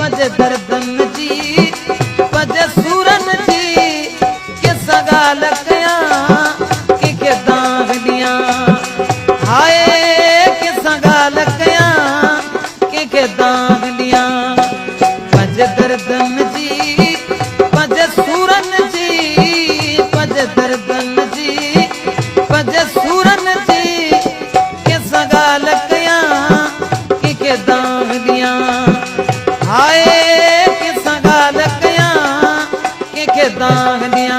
पज दर्दन जी पज सूरन जी किसा गाल कयां के दाग दियां हाय किसा गाल कयां के दाग दियां पज दर्दन जी पज सूरन जी पज दर्दन जी पज सूरन जी किसा गाल कयां के दाग दियां हाय किसा गाल कयां के दाग दियां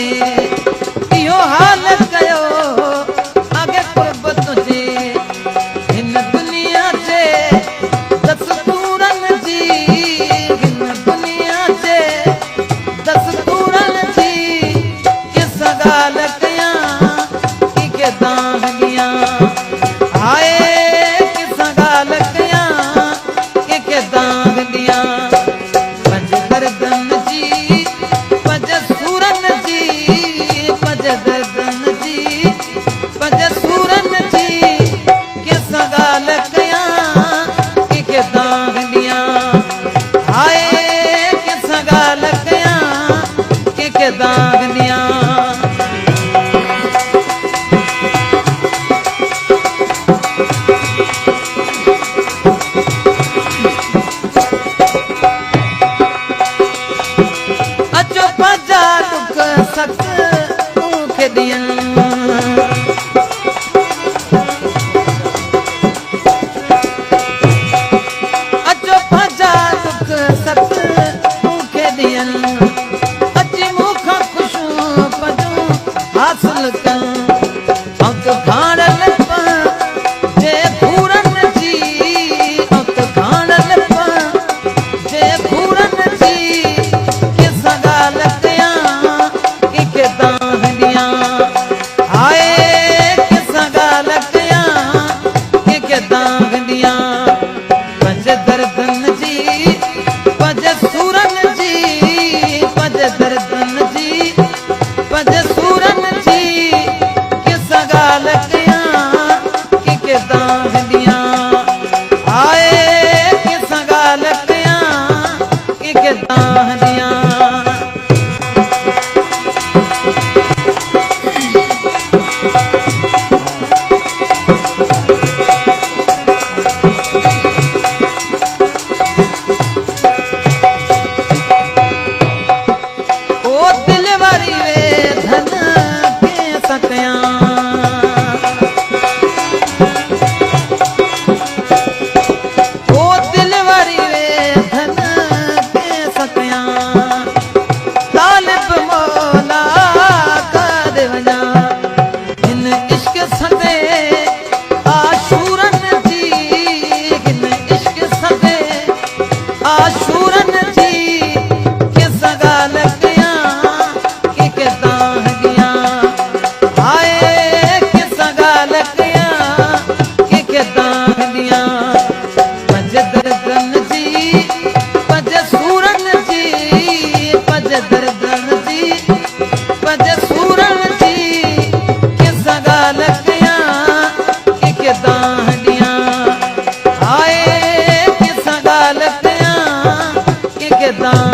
इहो हाल कयो अॻे क़ुर्ब तुंहिंजे हिन दुनिया जे दस्तूरनि जी हिन दुनिया जे दस्तूरनि जी किसा ॻाल्हि कयां के दाग ॾियां हाय किसा ॻाल्हि कयां के दाग ॾियां पज दर्दन जी पज सूरन जी पज दर्दन जी पज सूरन जी किसा ॻाल्हि कयां के दाग ॾियां हाय किसा ॻाल्हि कयां के दाग ॾियां अचो पंजा दुख सख मूंखे ॾियनि अचो पंजा दुख सख मूंखे ॾियनि अची मूंखां ख़ुशियूं पजूं हासिल कनि अंक भाणल जे फूरन जी अंक भाणल जे फूरन जी किसा ॻाल्हि कयां के दाग ॾियां हाय किसा ॻाल्हि कयां के दाग ॾियां पज दर्दन जी पज सूरन जी पज दर्दन जी पज सूरन जी किसा ॻाल्हि कयां के दाग ॾियां हाय किसा ॻाल्हि कयां के दाग ॾियां ओ दिल वारी वे धन कैसा कयां ओ दिल वारी वे धन कैसा कयां तालिब मौला कर वञा हिन इश्क सदे आशूरन जी हिन इश्क सदे आशूरन जी किसा ॻाल्हि कयां के दाग ॾियां हाय किसा ॻाल्हि कयां के दाग ॾियां पज दर्दन जी पज सूरन जी पज दर्दन जी पज सूरन जी किसा ॻाल्हि कयां के दाग ॾियां हाय किसा ॻाल्हि कयां के दाग